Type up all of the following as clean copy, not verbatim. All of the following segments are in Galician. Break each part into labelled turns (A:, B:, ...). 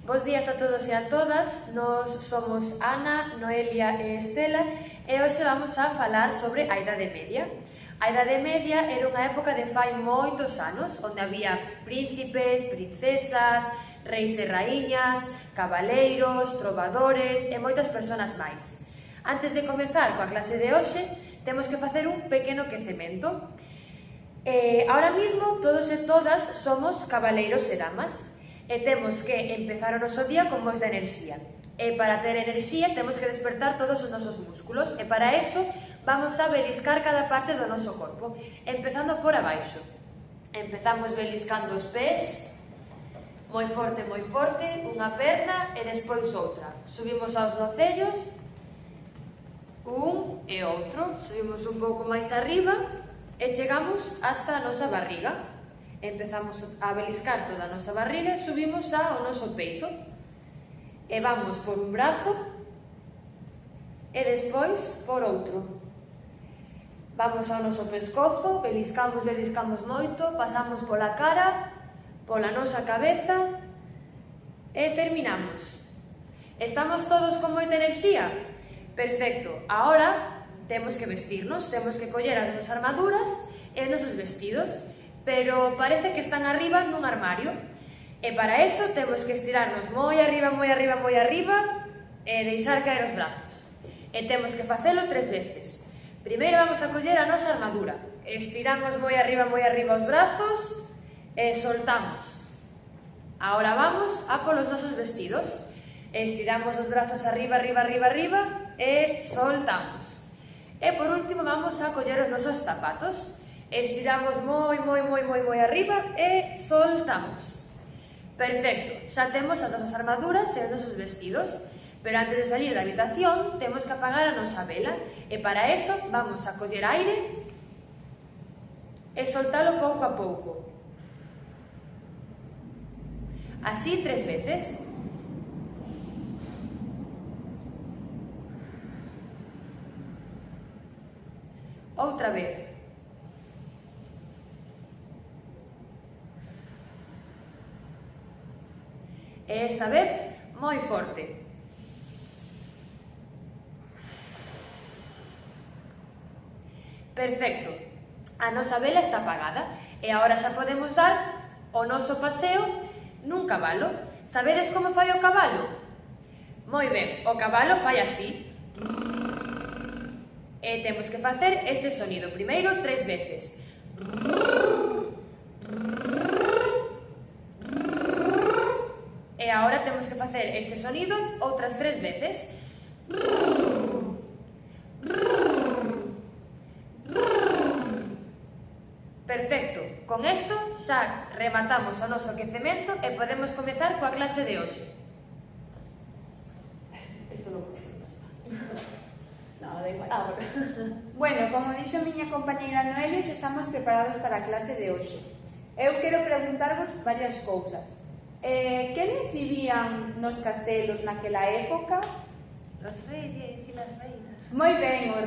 A: Bos días a todos e a todas, nós somos Ana, Noelia e Estela e hoxe vamos a falar sobre a Idade Media. A Idade Media era unha época de fai moitos anos, onde había príncipes, princesas, reis e raíñas, cabaleiros, trovadores e moitas persoas máis. Antes de comezar coa clase de hoxe, temos que facer un pequeno quecemento. Ahora mismo, todos e todas somos cabaleiros e damas. E temos que empezar o noso día con moita enerxía. E para ter enerxía temos que despertar todos os nosos músculos. E para eso vamos a beliscar cada parte do noso corpo, empezando por abaixo. Empezamos beliscando os pés, moi forte, unha perna e despois outra. Subimos aos nocellos, un e outro. Subimos un pouco máis arriba e chegamos hasta a nosa barriga. Empezamos a beliscar toda a nosa barriga e subimos ao noso peito. E vamos por un brazo e despois por outro. Vamos ao noso pescozo, beliscamos moito, pasamos pola cara, pola nosa cabeza e terminamos. Estamos todos con moita enerxía? Perfecto. Ahora temos que vestirnos, temos que coller as nosas armaduras e os nosos vestidos. Pero parece que están arriba nun armario. E para eso temos que estirarnos moi arriba e deixar caer os brazos. E temos que facelo 3 veces. Primeiro vamos a coller a nosa armadura. Estiramos moi arriba os brazos e soltamos. Ahora vamos a polos nosos vestidos. Estiramos os brazos arriba e soltamos. E por último vamos a coller os nosos zapatos. Estiramos moi arriba e soltamos. Perfecto, xa temos as nosas armaduras e os nosos vestidos, pero antes de salir da habitación temos que apagar a nosa vela e para eso vamos a coller aire e soltalo pouco a pouco. Así 3 veces. Outra vez. E esta vez, moi forte. Perfecto. A nosa vela está apagada e agora xa podemos dar o noso paseo nun cabalo. Sabedes como fai o cabalo? Moi ben, o cabalo fai así. E temos que facer este sonido primeiro 3 veces. E agora temos que facer este sonido outras 3 veces. Perfecto. Con isto xa rematamos o noso quecemento e podemos comezar coa clase de hoxe. Isto non pode ser da igual.
B: Bueno, como dixo a miña compañeira Noelia, xa estamos preparados para a clase de hoxe. Eu quero preguntarvos varias cousas. Quenes vivían nos castelos naquela época?
A: Os reis e as reinas.
B: Moi ben, os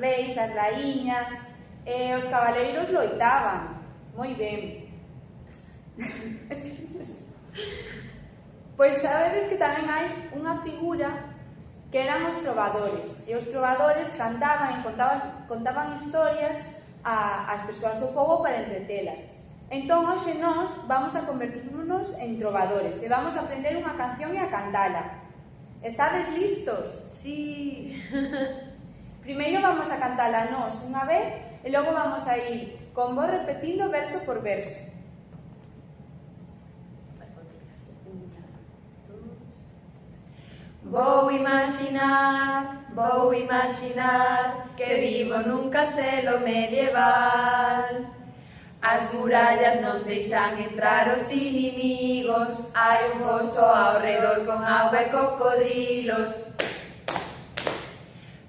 B: reis, as raíñas, os cabaleiros loitaban. Moi ben. Pois sabedes que tamén hai unha figura que eran os trovadores. E os trovadores cantaban e contaban historias ás persoas do pobo para entretelas. Entón, hoxe nós vamos a convertirnos en trovadores e vamos a aprender unha canción e a cantala. Estades listos?
A: Sí.
B: Primeiro vamos a cantala nós unha vez e logo vamos a ir con vos repetindo verso por verso.
A: Vou imaginar que vivo nun castelo medieval. As murallas non deixan entrar os inimigos, hai un foso ao redor con auga e cocodrilos.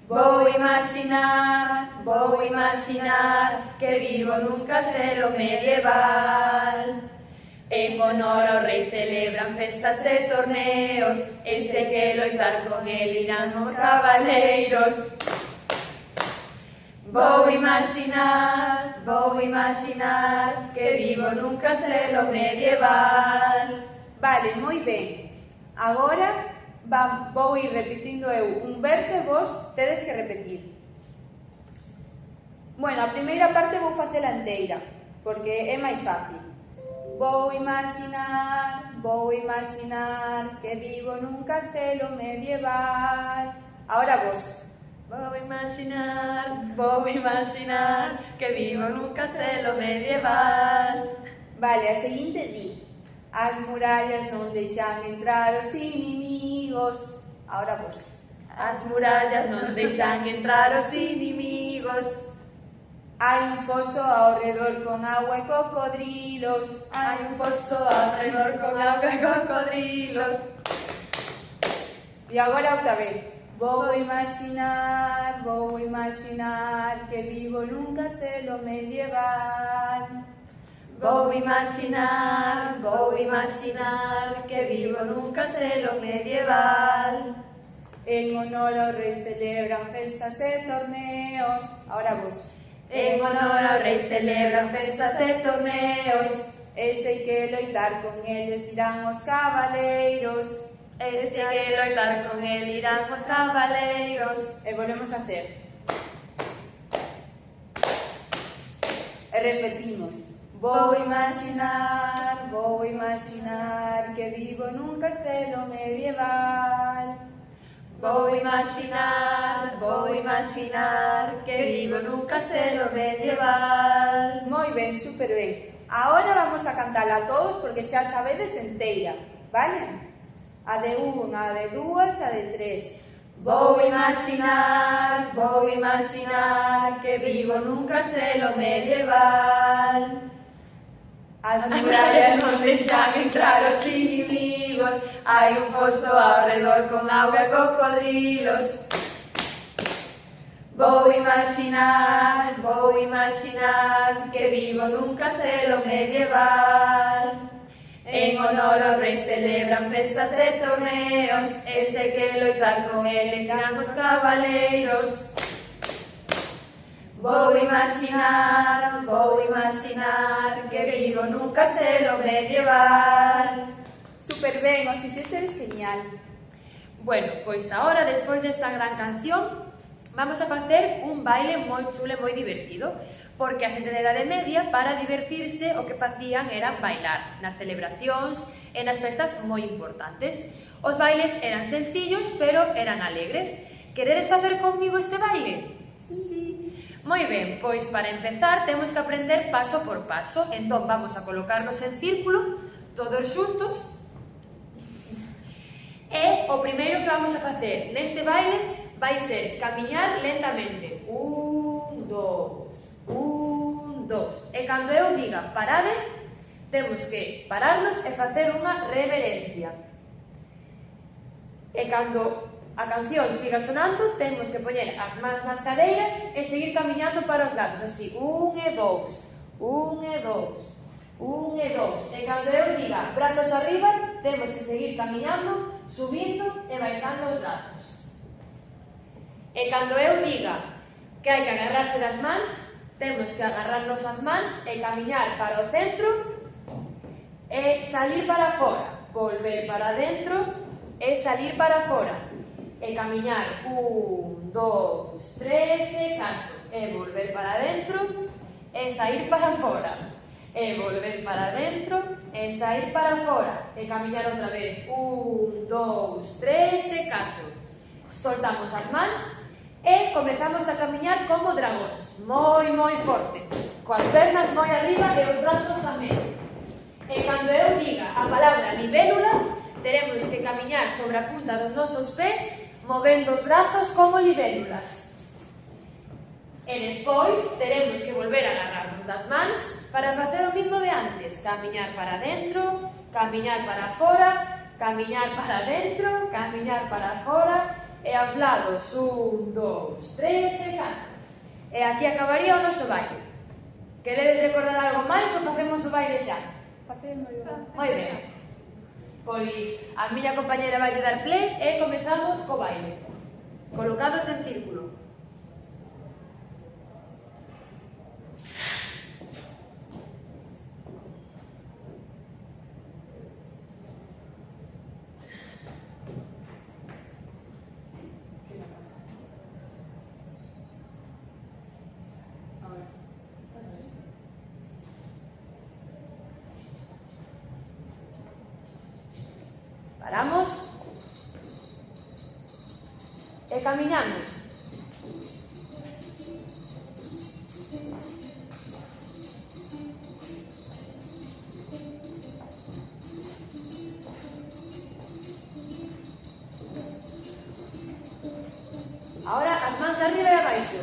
A: Vou imaginar que vivo nun castelo medieval. En honor aos reis celebran festas e torneos, e se que loitar con el irán os cabaleiros. Vou imaginar que vivo nun castelo medieval.
B: Vale, moi ben. Agora vou ir repetindo eu un verso e vos tedes que repetir. Bueno, a primeira parte vou facela enteira, porque é máis fácil. Vou imaginar que vivo nun castelo medieval. Ahora vos.
A: Vou imaginar que vivo nun castelo medieval.
B: Vale, a seguinte di. As murallas non deixan entrar os inimigos. Ahora vos.
A: As murallas non deixan entrar os inimigos.
B: Hai un foso ao redor con agua e cocodrilos.
A: Hai un foso ao redor con agua e cocodrilos.
B: E agora outra vez. Vou imaginar que vivo nun castelo medieval.
A: Vou imaginar que vivo nun castelo medieval.
B: En honor ao rei celebran festas e torneos. Ahora vos.
A: En honor ao rei celebran festas e torneos.
B: E sei que loitar con eles irán os cabaleiros.
A: E sei que loitar con el irán os cabaleiros.
B: E volvemos a hacer. E repetimos. Vou imaginar que vivo nun castelo medieval.
A: Vou imaginar que vivo nun castelo medieval.
B: Moi ben, super ben. Agora vamos a cantala todos porque xa sabedes enteira, vale? A de unha, a de dúas, a de tres.
A: Vou imaginar que vivo nun castelo medieval.
B: As
A: murallas non deixan entrar os inimigos. Hai un foso ao redor con auga e cocodrilos. Vou imaginar que vivo nun castelo medieval. En honor aos reis celebran festas e torneos. E sei que loitar con eles irán os cabaleiros. Vou imaginar que vivo nun castelo medieval.
B: Super ben, os fixestes genial.
A: Bueno, pois agora, despois desta gran canción, vamos a facer un baile moi chulo e moi divertido, porque a xente da Idade Media, para divertirse, o que facían era bailar nas celebracións e nas festas moi importantes. Os bailes eran sencillos, pero eran alegres. Queredes facer comigo este baile?
B: Sí.
A: Moi ben, pois para empezar temos que aprender paso por paso. Entón vamos a colocarnos en círculo, todos xuntos. E o primeiro que vamos a facer neste baile vai ser camiñar lentamente. 1, 2, 1, 2. E cando eu diga parade, temos que pararnos e facer unha reverencia. E cando a canción siga sonando, temos que poñer as mans nas cadeiras e seguir camiñando para os lados, así, 1 e 2, 1 e 2, 1 e 2. E cando eu diga brazos arriba, temos que seguir camiñando, subindo e baixando os brazos. E cando eu diga que hai que agarrarse das mans, temos que agarrarnos as mans e camiñar para o centro e salir para fora, volver para dentro e salir para fora. E camiñar 1, 2, 3 e 4 e volver para dentro e sair para fora e volver para dentro e sair para fora e camiñar outra vez 1, 2, 3 e 4. Soltamos as mans e comezamos a camiñar como dragóns, moi forte, coas pernas moi arriba e os brazos tamén. E cando eu diga a palabra libélulas, teremos que camiñar sobre a punta dos nosos pés, movendo os brazos como libélulas. E despois teremos que volver a agarrarnos das mans para facer o mismo de antes. Camiñar para dentro, camiñar para fora, camiñar para dentro, camiñar para fora e aos lados 1, 2, 3 e 4. E aquí acabaría o noso baile. Queredes recordar algo máis ou facemos o baile xa?
B: Facemos.
A: Moi ben. Pois a miña compañera vai dar play e comezamos co baile. Colocados en círculo. Paramos e camiñamos. Ahora as mans arriba e abaixo.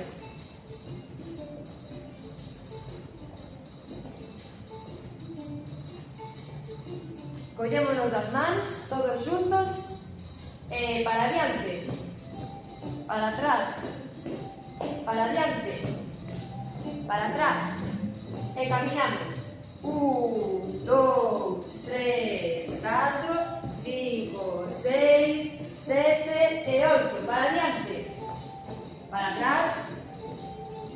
A: Collémonos das mans, todos xuntos, e para adiante, para atrás, para adiante, para atrás, e caminamos. 1, 2, 3, 4, 5, 6, 7 e 8. Para adiante, para atrás,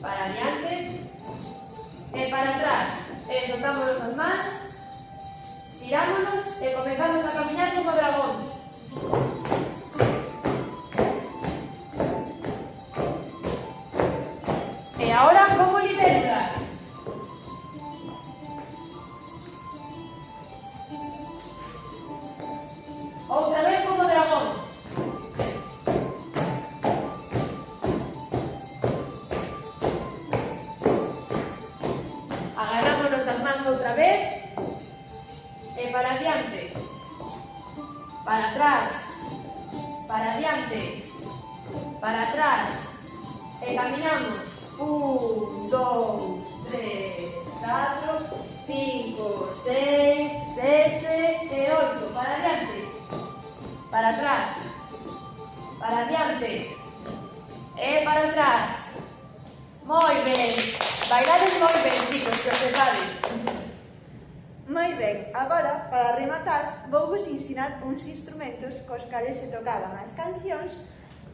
A: para adiante, e para atrás. E soltámonos as mans, xirámonos e comezamos a camiñar como dragóns. E agora como libélulas. Outra vez como dragóns. Agarrámonos das mans outra vez. E para adiante, para atrás, para adiante, para atrás, e caminamos. 1, 2, 3, 4, 5, 6, 7 e 8. Para adiante, para atrás, para adiante, e para atrás. Moi ben, bailades moi ben, chicos, que os sepades.
C: Moi ben, agora, para rematar, vou vos ensinar uns instrumentos cos cales se tocaban as cancións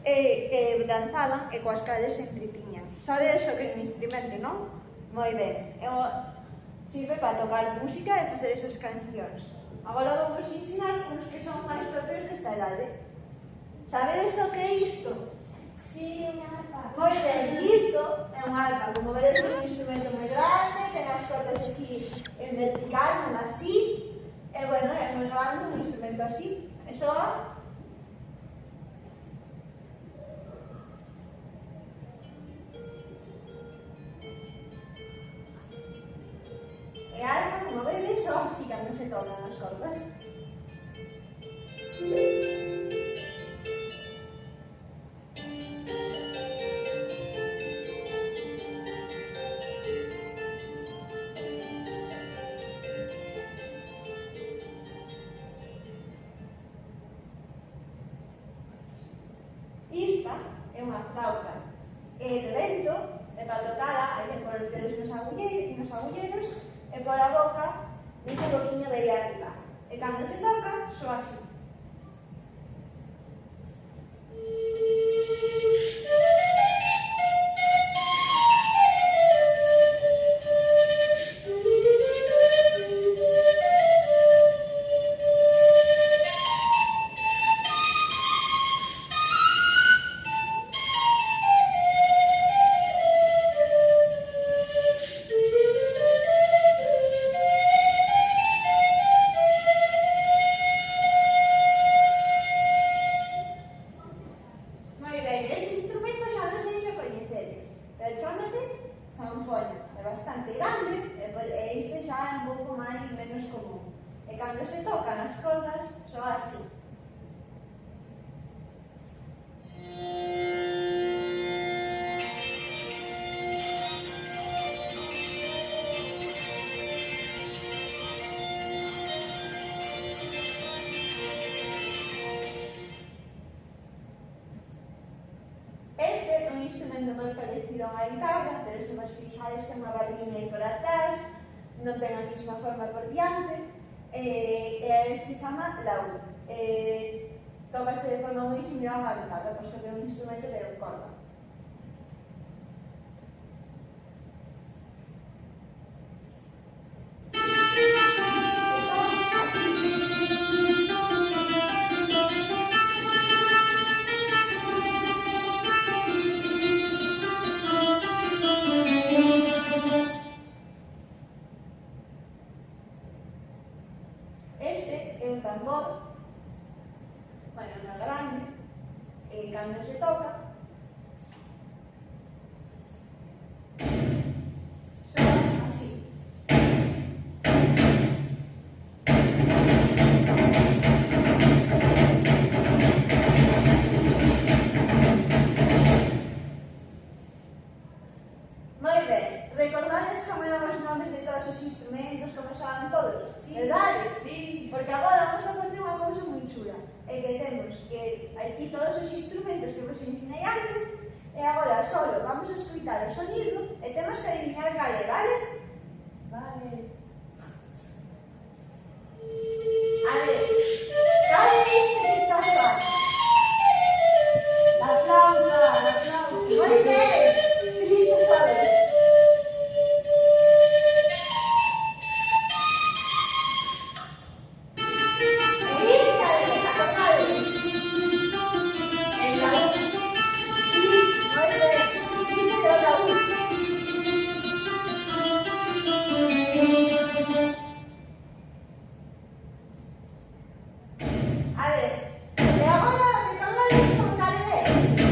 C: que danzaban e coas cales se entretiñan. Sabedes o que é un instrumento, non? Moi ben, sirve para tocar música e facer esas cancións. Agora vou vos ensinar uns que son máis propios desta idade. Sabedes o que é isto?
B: Sí, unha arpa.
C: Moi ben, isto é un arpa, como vedes é un instrumento moi grande, ten as cordas así en vertical, non así, e bueno, é moi grande un instrumento así, e soa. E a arpa, como vedes, soa así cando se tocan as cordas. Esta é unha flauta e de vento, e para tocala hai que pôr os dedos nos agulleros e pôr a boca nese boquiño de aí arriba. E cando se toca, soa así. Zanfoña, é bastante grande e este xa é un pouco menos común. E cando se tocan as cordas, soa así. Este é un instrumento moi parecido a unha guitarra, pero se vos fixades ten unha barriña aí por atrás, non ten a mesma forma por diante, e se chama laúd. Tócase de forma moi similar a unha guitarra, posto que é un instrumento de corda. Este é un tambor bueno, na grande, e cando se toca, soa así. Moi ben, recordades como eran os nomes de todos os instrumentos, como soaban todos, verdade?
A: Sí.
C: Porque agora vamos a facer unha cousa moi chula, é que temos que aquí todos os instrumentos que vos ensinei antes, e agora solo vamos a escoitar o sonido e temos que adivinar cal é, vale?
B: Vale.
C: A ver, cal é este que está soando?
B: La flauta, la flauta.
C: Moi ben, Cristo sabes. A ver, e agora recordades con cal é este?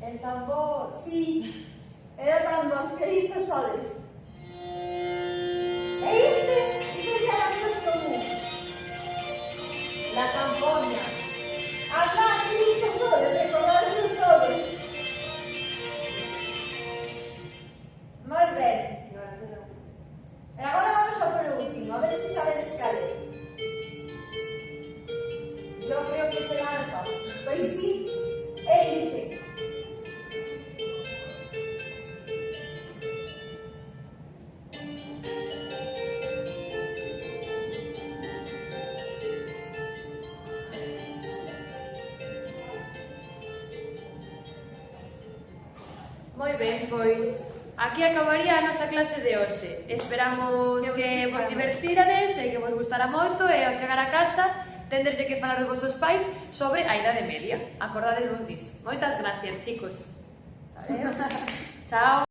B: El tambor.
C: Sí, era tambor, que listo sodes. E este xa era menos común.
B: La campona.
C: Anda, que listo sodes, recordadlos todos. Moi ben. E agora vamos ao polo último, a ver se sabedes cal é.
B: Yo creo que es el arpa.
C: Pois sí, é ese.
A: Moi ben, pois aquí acabaría a nosa clase de hoxe. Esperamos que vos divertirades e que vos gustara moito e ao chegar a casa tenderlle que falar aos vosos pais sobre a Idade Media. Acordadesvos disso. Moitas gracias, chicos.
C: Adeus.
A: Chao.